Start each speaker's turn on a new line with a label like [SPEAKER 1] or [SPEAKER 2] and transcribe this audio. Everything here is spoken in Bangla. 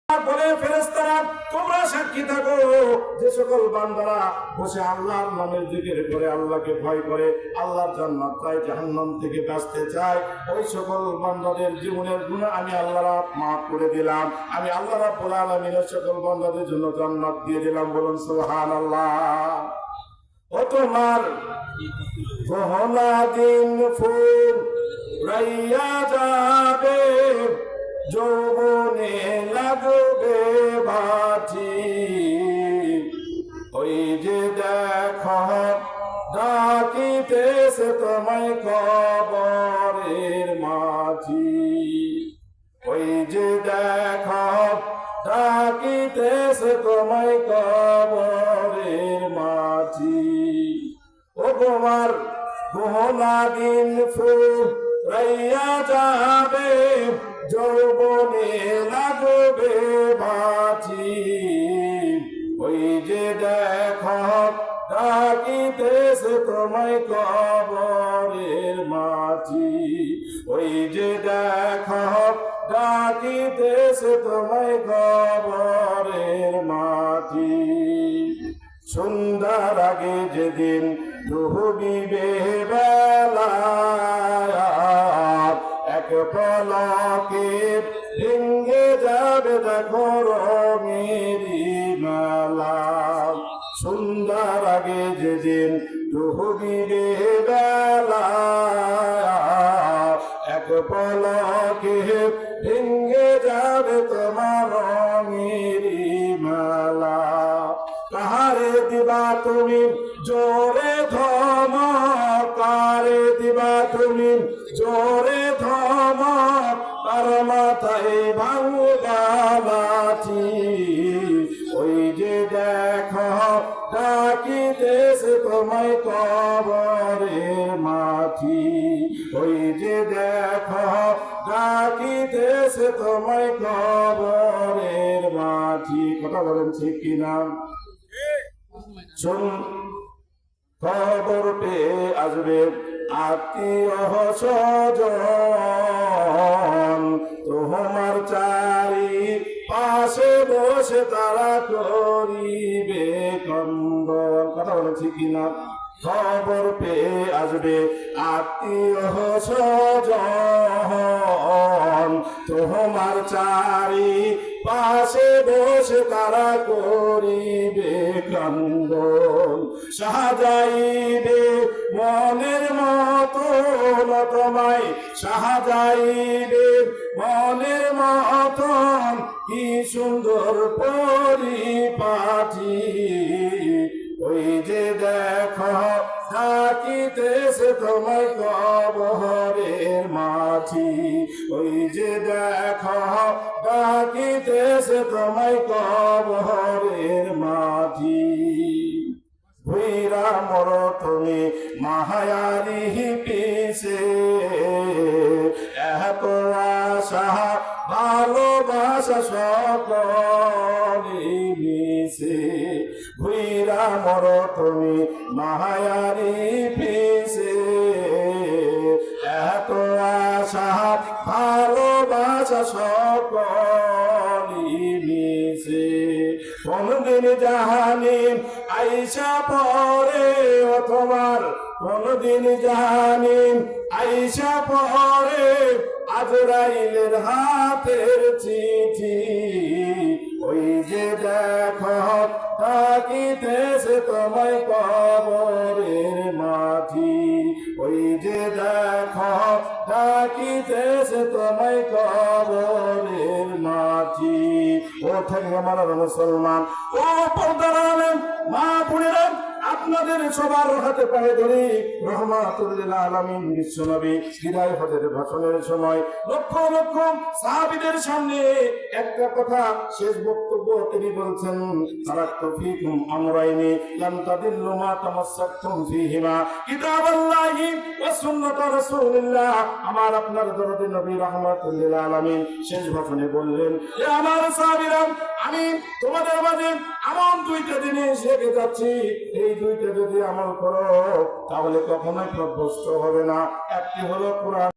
[SPEAKER 1] বলে ফেরেশতারা তোমরা সাক্ষী থাকো যে সকল বান্দারা বসে আল্লাহর নামের জিকির করে আল্লাহকে ভয় করে আল্লাহর জান্নাত চায় জাহান্নাম থেকে বাঁচতে চায় ওই সকল বান্দাদের জীবনের গুনাহ আমি আল্লাহ মাফ করে দিলাম। আমি আল্লাহ রাব্বুল আলামিনের সকল বান্দাদের জন্য জান্নাত দিয়ে দিলাম। বলুন সুবহানাল্লাহ। ও তোমার গহনা দিন ফুল রাইয়া যাবে যৌবনে লাগবে বাটি ওই যে দেখো ডাকিতেছে তোমায় কবরের মাঝি ওই যে দেখো ডাকিতেছে তোমায় কবরের মাঝি ও তোমার গহনা দিন ফুল রাইয়া যাবে যৌবনে লাগবে বাজি ওই যে দেখো ডাকিতেছে তোমায় কবরের মাঝি ওই যে দেখো ডাকিতেছে তোমায় কবরের মাঝি সন্ধ্যার আগে যেদিন ডুবিবে বেলা এক পলকে ভেঙে যাবে দেখো রঙেরি মেলা সন্ধ্যার আগে যেদিন ডুবিবে বেলা এক পলকে ভেঙে যাবে তোমার রঙেরি মেলা কাহারে দিবা তুমি জোরে ধমক কারে দিবা তুমি জোরে ধমক তার মাথায় ভাঙবা লাঠি ওই যে দেখো ডাকিতেছে তোমায় কবরের মাটি ওই যে দেখো ডাকিতেছে তোমায় কবরের মাটি। কথা বলেন ঠিক কিনা? শুন খবর পেয়ে আসবে আত্মীয় স্বজন তোমার চারি পাশে বসে তারা করিবে কন্দন। কথা বলেছি কিনা? খবর পেয়ে আসবে আত্মীয় স্বজন তোমার চারি পাশে বসে তারা করিবে ক্রন্দন সাজাইবে মনের মতন তোমায় সাজাইবে মনের মতন কি সুন্দর পরিপাটি ওই যে দেখো ডাকিতেছে তোমায় কবরের মাটি ওই যে দেখো ডাকিতেছে তোমায় কবরের মাটি ভুইরা মর তুমি মায়ারি পিছে এত আশা ভালোবাসা সকলে মিশে ভুইরা মর তুমি মায়ারি পিছে এত আশা ভালোবাসা সকলে মিশে কোনদিন জাহানি আইসা পরে তোমার কোনদিন জাহানি আইসা পরে আজরাইলের হাতের চিঠি ওই যে দেখো ডাকিতেছে তোমায় কবরের মাটি ওই যে দেখো ডাকিতেছে তোমায় কবরের মাটি। ও থাকে আমার মুসলমান ও পর্দার আলেম মা বোনেরা আপনাদের সবার হাতে পায়ে ধরে রহমাতুল লিল আলামিন বিশ্বনবী বিদায় হজের ভাষণের সময় লক্ষ লক্ষ সাহাবীদের সামনে একটা কথা শেষ বক্তব্য তিনি বলছেন তারাক্তু ফীকুম আমরাইনি লাম তাদিল্লু মা তামাসসাকতুম ফীহিমা কিতাবাল্লাহি ওয়া সুন্নাত রাসূলিল্লাহ। আমার আপনার দরদি নবী রহমাতুল লিল আলামিন শেষ ভাষণে বললেন এ আমার সাহাবীরা আমি তোমাদের মাঝে এমন দুইটা জিনিস রেখে যাচ্ছি এই দুইটা যদি আমল করো তাহলে কখনোই প্রভ্রষ্ট হবে না। একটি হলো কোরআন